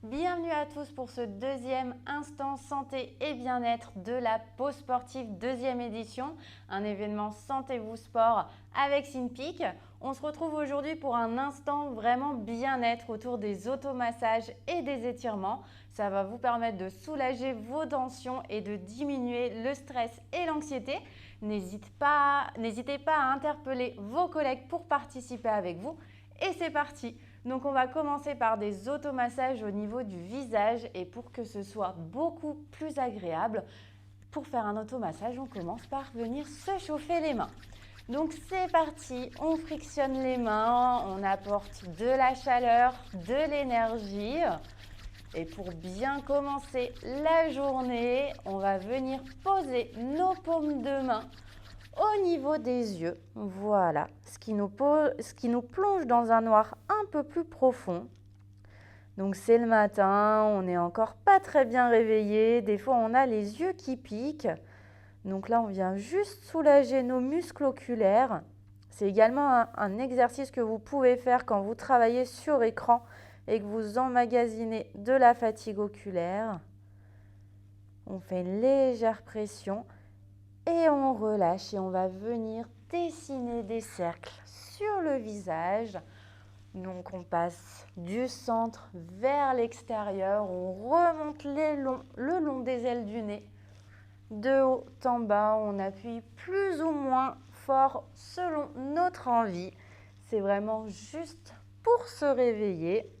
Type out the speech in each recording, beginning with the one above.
Bienvenue à tous pour ce deuxième instant santé et bien-être de la pause sportive deuxième édition, un événement Sentez-vous Sport avec Cinpic. On se retrouve aujourd'hui pour un instant vraiment bien-être autour des automassages et des étirements. Ça va vous permettre de soulager vos tensions et de diminuer le stress et l'anxiété. N'hésitez pas à interpeller vos collègues pour participer avec vous. Et c'est parti! Donc on va commencer par des automassages au niveau du visage et pour que ce soit beaucoup plus agréable, pour faire un automassage, on commence par venir se chauffer les mains. Donc c'est parti, on frictionne les mains, on apporte de la chaleur, de l'énergie. Et pour bien commencer la journée, on va venir poser nos paumes de main au niveau des yeux, voilà, ce qui nous plonge dans un noir un peu plus profond. Donc c'est le matin, on n'est encore pas très bien réveillé, des fois on a les yeux qui piquent. Donc là on vient juste soulager nos muscles oculaires. C'est également un exercice que vous pouvez faire quand vous travaillez sur écran et que vous emmagasinez de la fatigue oculaire. On fait une légère pression. Et on relâche et on va venir dessiner des cercles sur le visage. Donc on passe du centre vers l'extérieur, on remonte le long des ailes du nez. De haut en bas, on appuie plus ou moins fort selon notre envie. C'est vraiment juste pour se réveiller.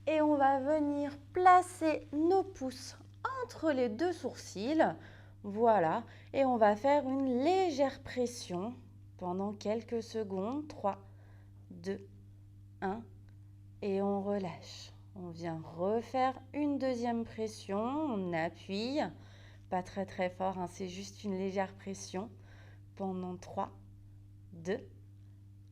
Et on va venir placer nos pouces entre les deux sourcils. Voilà. Et on va faire une légère pression pendant quelques secondes. 3, 2, 1. Et on relâche. On vient refaire une deuxième pression. On appuie. Pas très très fort, hein, c'est juste une légère pression. Pendant 3, 2,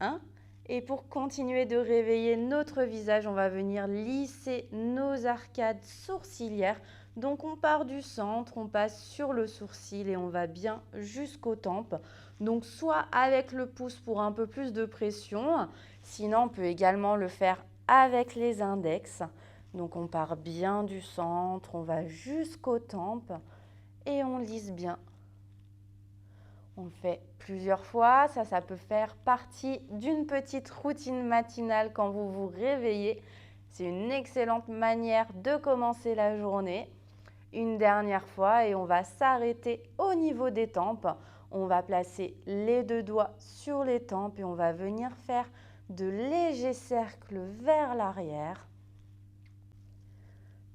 1. Et pour continuer de réveiller notre visage, on va venir lisser nos arcades sourcilières. Donc on part du centre, on passe sur le sourcil et on va bien jusqu'aux tempes. Donc soit avec le pouce pour un peu plus de pression, sinon on peut également le faire avec les index. Donc on part bien du centre, on va jusqu'aux tempes et on lisse bien. On le fait plusieurs fois, ça peut faire partie d'une petite routine matinale quand vous vous réveillez. C'est une excellente manière de commencer la journée. Une dernière fois et on va s'arrêter au niveau des tempes. On va placer les deux doigts sur les tempes et on va venir faire de légers cercles vers l'arrière.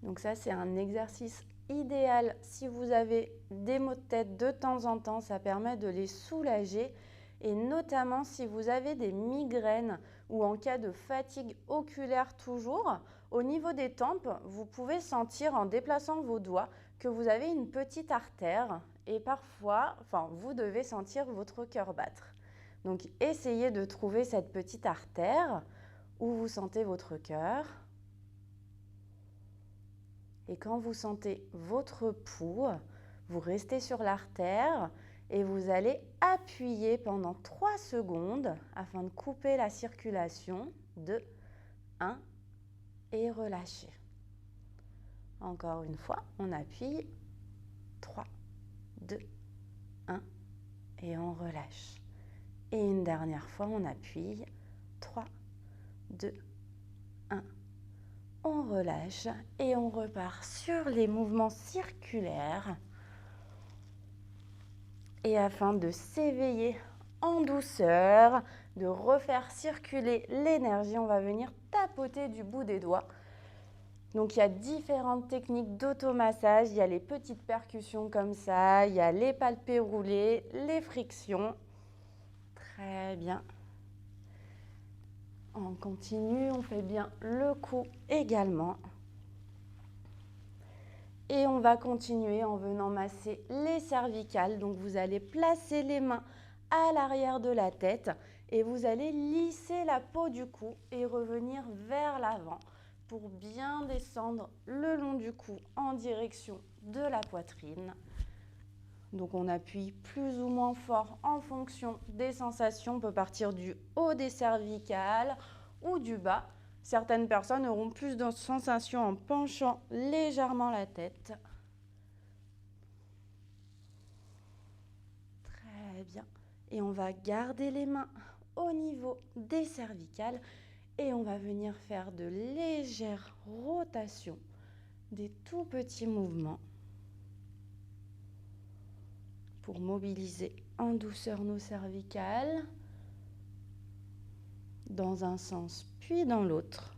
Donc ça, c'est un exercice idéal si vous avez des maux de tête de temps en temps, ça permet de les soulager et notamment si vous avez des migraines ou en cas de fatigue oculaire toujours, au niveau des tempes, vous pouvez sentir en déplaçant vos doigts que vous avez une petite artère et parfois, vous devez sentir votre cœur battre. Donc essayez de trouver cette petite artère où vous sentez votre cœur. Et quand vous sentez votre pouls, vous restez sur l'artère et vous allez appuyer pendant 3 secondes afin de couper la circulation. 2, 1 et relâchez. Encore une fois, on appuie. 3, 2, 1 et on relâche. Et une dernière fois, on appuie. 3, 2, 1. On relâche et on repart sur les mouvements circulaires. Et afin de s'éveiller en douceur, de refaire circuler l'énergie, on va venir tapoter du bout des doigts. Donc il y a différentes techniques d'automassage, il y a les petites percussions comme ça, il y a les palpés roulés, les frictions. Très bien. On continue, on fait bien le cou également. Et on va continuer en venant masser les cervicales. Donc vous allez placer les mains à l'arrière de la tête et vous allez lisser la peau du cou et revenir vers l'avant pour bien descendre le long du cou en direction de la poitrine. Donc on appuie plus ou moins fort en fonction des sensations. On peut partir du haut des cervicales ou du bas. Certaines personnes auront plus de sensations en penchant légèrement la tête. Très bien. Et on va garder les mains au niveau des cervicales et on va venir faire de légères rotations, des tout petits mouvements pour mobiliser en douceur nos cervicales dans un sens puis dans l'autre.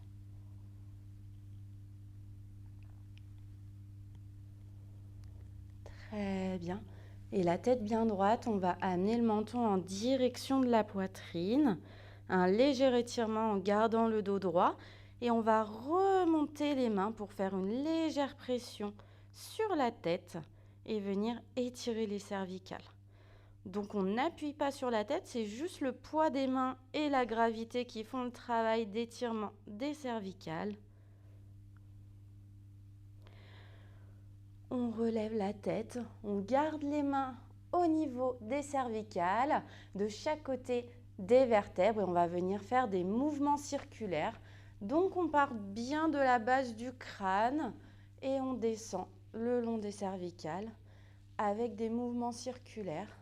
Très bien. Et la tête bien droite, on va amener le menton en direction de la poitrine. Un léger étirement en gardant le dos droit. Et on va remonter les mains pour faire une légère pression sur la tête et venir étirer les cervicales. Donc on n'appuie pas sur la tête, c'est juste le poids des mains et la gravité qui font le travail d'étirement des cervicales. On relève la tête, on garde les mains au niveau des cervicales, de chaque côté des vertèbres et on va venir faire des mouvements circulaires. Donc on part bien de la base du crâne et on descend le long des cervicales avec des mouvements circulaires.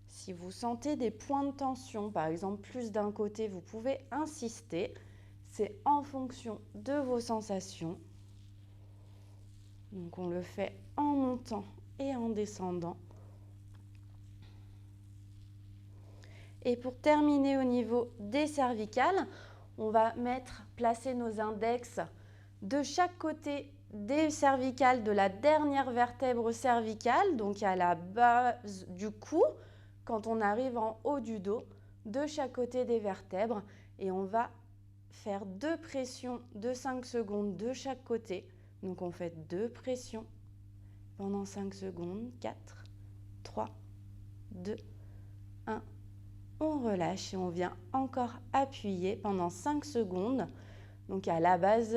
Si vous sentez des points de tension, par exemple plus d'un côté, vous pouvez insister. C'est en fonction de vos sensations. Donc on le fait en montant et en descendant. Et pour terminer au niveau des cervicales, on va placer nos index de chaque côté des cervicales de la dernière vertèbre cervicale, donc à la base du cou, quand on arrive en haut du dos, de chaque côté des vertèbres. Et on va faire 2 pressions de 5 secondes de chaque côté. Donc on fait 2 pressions pendant 5 secondes. 4, 3, 2, 1. On relâche et on vient encore appuyer pendant 5 secondes. Donc à la base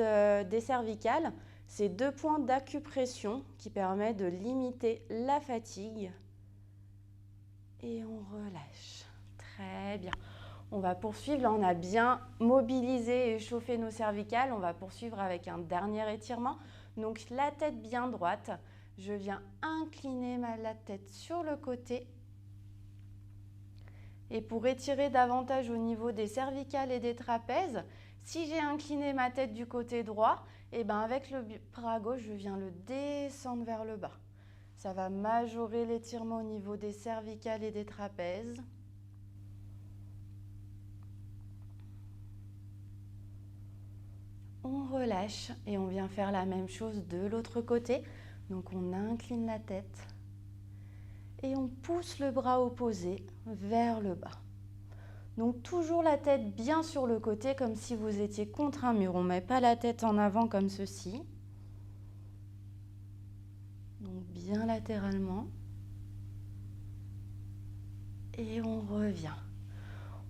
des cervicales, c'est 2 points d'acupression qui permettent de limiter la fatigue. Et on relâche. Très bien. On va poursuivre. Là, on a bien mobilisé et échauffé nos cervicales. On va poursuivre avec un dernier étirement. Donc la tête bien droite. Je viens incliner la tête sur le côté. Et pour étirer davantage au niveau des cervicales et des trapèzes, si j'ai incliné ma tête du côté droit, et ben avec le bras gauche, je viens le descendre vers le bas. Ça va majorer l'étirement au niveau des cervicales et des trapèzes. On relâche et on vient faire la même chose de l'autre côté. Donc on incline la tête et on pousse le bras opposé vers le bas. Donc toujours la tête bien sur le côté comme si vous étiez contre un mur. On ne met pas la tête en avant comme ceci. Donc bien latéralement. Et on revient.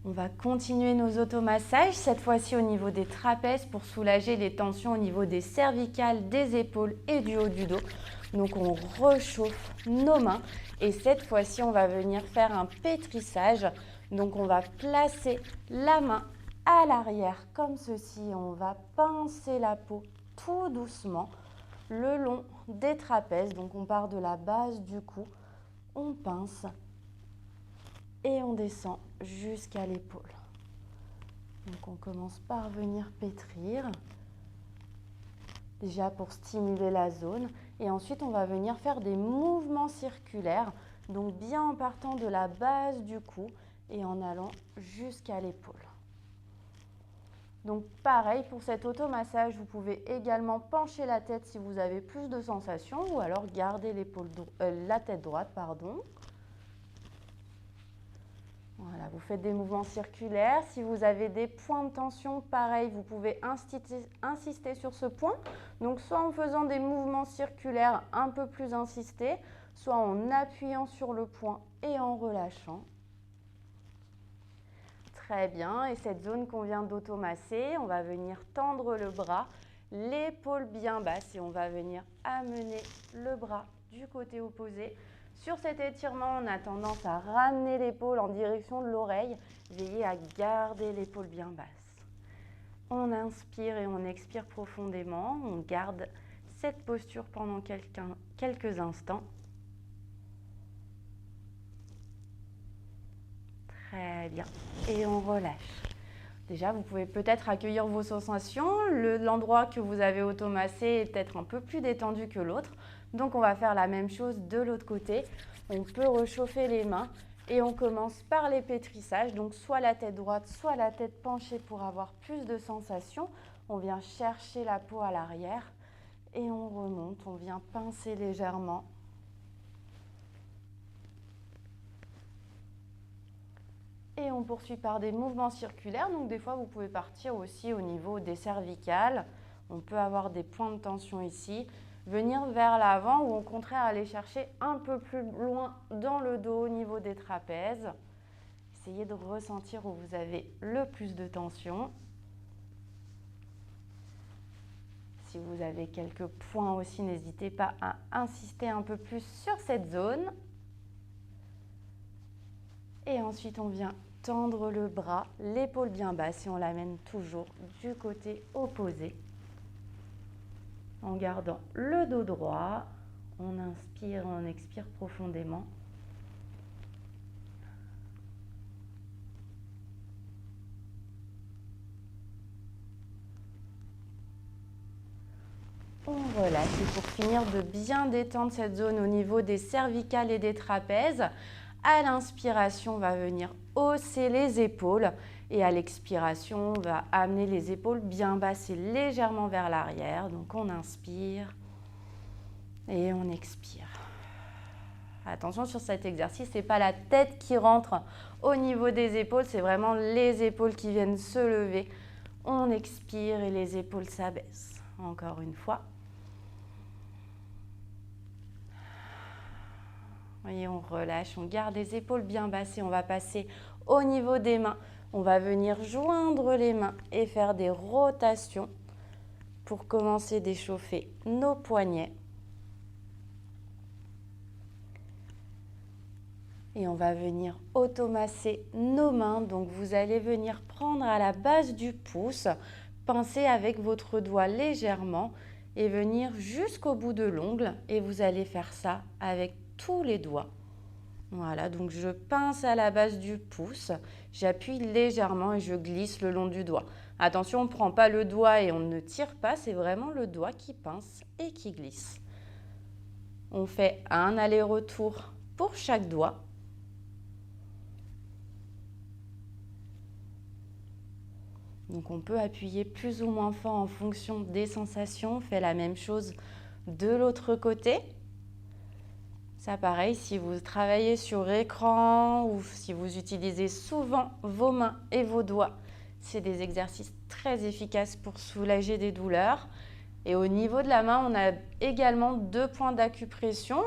On va continuer nos automassages, cette fois-ci au niveau des trapèzes pour soulager les tensions au niveau des cervicales, des épaules et du haut du dos. Donc on réchauffe nos mains et cette fois-ci on va venir faire un pétrissage. Donc on va placer la main à l'arrière comme ceci. On va pincer la peau tout doucement le long des trapèzes. Donc on part de la base du cou, on pince et on descend jusqu'à l'épaule. Donc on commence par venir pétrir, déjà pour stimuler la zone. Et ensuite on va venir faire des mouvements circulaires, donc bien en partant de la base du cou et en allant jusqu'à l'épaule. Donc pareil, pour cet automassage, vous pouvez également pencher la tête si vous avez plus de sensations ou alors garder la tête droite, pardon. Voilà, vous faites des mouvements circulaires. Si vous avez des points de tension, pareil, vous pouvez insister sur ce point. Donc, soit en faisant des mouvements circulaires un peu plus insistés, soit en appuyant sur le point et en relâchant. Très bien. Et cette zone qu'on vient d'automasser, on va venir tendre le bras, l'épaule bien basse et on va venir amener le bras du côté opposé. Sur cet étirement, on a tendance à ramener l'épaule en direction de l'oreille. Veillez à garder l'épaule bien basse. On inspire et on expire profondément. On garde cette posture pendant quelques instants. Très bien. Et on relâche. Déjà, vous pouvez peut-être accueillir vos sensations. L'endroit que vous avez automassé est peut-être un peu plus détendu que l'autre. Donc, on va faire la même chose de l'autre côté. On peut réchauffer les mains et on commence par les pétrissages. Donc, soit la tête droite, soit la tête penchée pour avoir plus de sensations. On vient chercher la peau à l'arrière et on remonte. On vient pincer légèrement. Et on poursuit par des mouvements circulaires. Donc des fois, vous pouvez partir aussi au niveau des cervicales. On peut avoir des points de tension ici. Venir vers l'avant ou au contraire aller chercher un peu plus loin dans le dos au niveau des trapèzes. Essayez de ressentir où vous avez le plus de tension. Si vous avez quelques points aussi, n'hésitez pas à insister un peu plus sur cette zone. Et ensuite, on vient tendre le bras, l'épaule bien basse et on l'amène toujours du côté opposé. En gardant le dos droit, on inspire, on expire profondément. On relâche et pour finir de bien détendre cette zone au niveau des cervicales et des trapèzes. À l'inspiration, on va venir hausser les épaules et à l'expiration, on va amener les épaules bien basses et légèrement vers l'arrière. Donc on inspire et on expire. Attention sur cet exercice, ce n'est pas la tête qui rentre au niveau des épaules, c'est vraiment les épaules qui viennent se lever. On expire et les épaules s'abaissent. Encore une fois. Voyez, on relâche, on garde les épaules bien basses et on va passer au niveau des mains. On va venir joindre les mains et faire des rotations pour commencer d'échauffer nos poignets. Et on va venir automasser nos mains. Donc vous allez venir prendre à la base du pouce, pincer avec votre doigt légèrement et venir jusqu'au bout de l'ongle. Et vous allez faire ça avec tous les doigts. Voilà, donc je pince à la base du pouce, j'appuie légèrement et je glisse le long du doigt. Attention, on ne prend pas le doigt et on ne tire pas, c'est vraiment le doigt qui pince et qui glisse. On fait un aller-retour pour chaque doigt. Donc on peut appuyer plus ou moins fort en fonction des sensations. On fait la même chose de l'autre côté. Ça, pareil, si vous travaillez sur écran ou si vous utilisez souvent vos mains et vos doigts, c'est des exercices très efficaces pour soulager des douleurs. Et au niveau de la main, on a également 2 points d'acupression.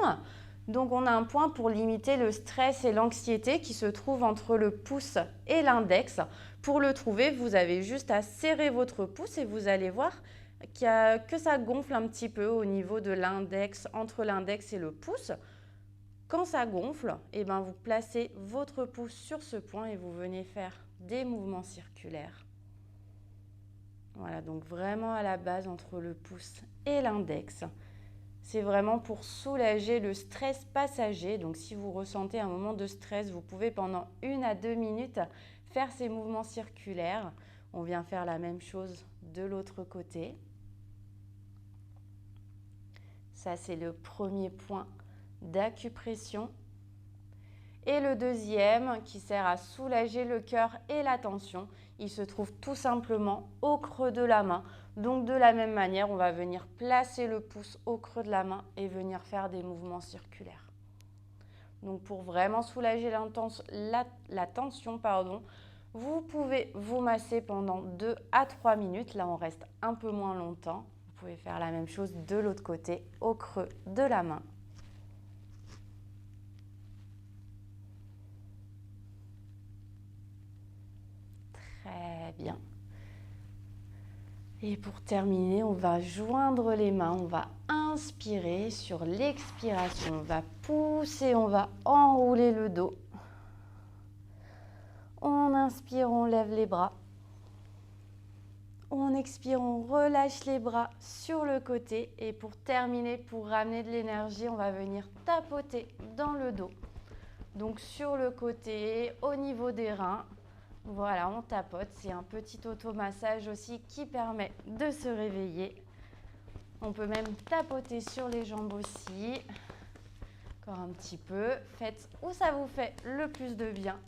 Donc, on a un point pour limiter le stress et l'anxiété qui se trouve entre le pouce et l'index. Pour le trouver, vous avez juste à serrer votre pouce et vous allez voir que ça gonfle un petit peu au niveau de l'index, entre l'index et le pouce. Quand ça gonfle, eh ben vous placez votre pouce sur ce point et vous venez faire des mouvements circulaires. Voilà, donc vraiment à la base entre le pouce et l'index. C'est vraiment pour soulager le stress passager. Donc si vous ressentez un moment de stress, vous pouvez pendant 1 à 2 minutes faire ces mouvements circulaires. On vient faire la même chose de l'autre côté. Ça, c'est le premier point d'acupression. Et le deuxième qui sert à soulager le cœur et la tension, il se trouve tout simplement au creux de la main. Donc de la même manière, on va venir placer le pouce au creux de la main et venir faire des mouvements circulaires. Donc pour vraiment soulager la tension, vous pouvez vous masser pendant 2 à 3 minutes. Là, on reste un peu moins longtemps. Vous pouvez faire la même chose de l'autre côté, au creux de la main. Très bien. Et pour terminer, on va joindre les mains, on va inspirer sur l'expiration, on va pousser, on va enrouler le dos. On inspire, on lève les bras. On expire, on relâche les bras sur le côté. Et pour terminer, pour ramener de l'énergie, on va venir tapoter dans le dos. Donc sur le côté, au niveau des reins. Voilà, on tapote. C'est un petit automassage aussi qui permet de se réveiller. On peut même tapoter sur les jambes aussi. Encore un petit peu. Faites où ça vous fait le plus de bien.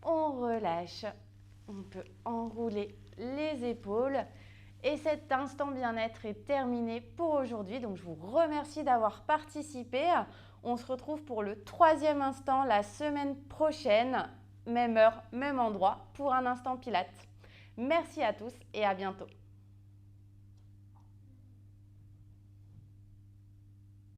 On relâche. On peut enrouler les épaules. Et cet instant bien-être est terminé pour aujourd'hui. Donc je vous remercie d'avoir participé. On se retrouve pour le 3e instant la semaine prochaine. Même heure, même endroit pour un instant Pilates. Merci à tous et à bientôt.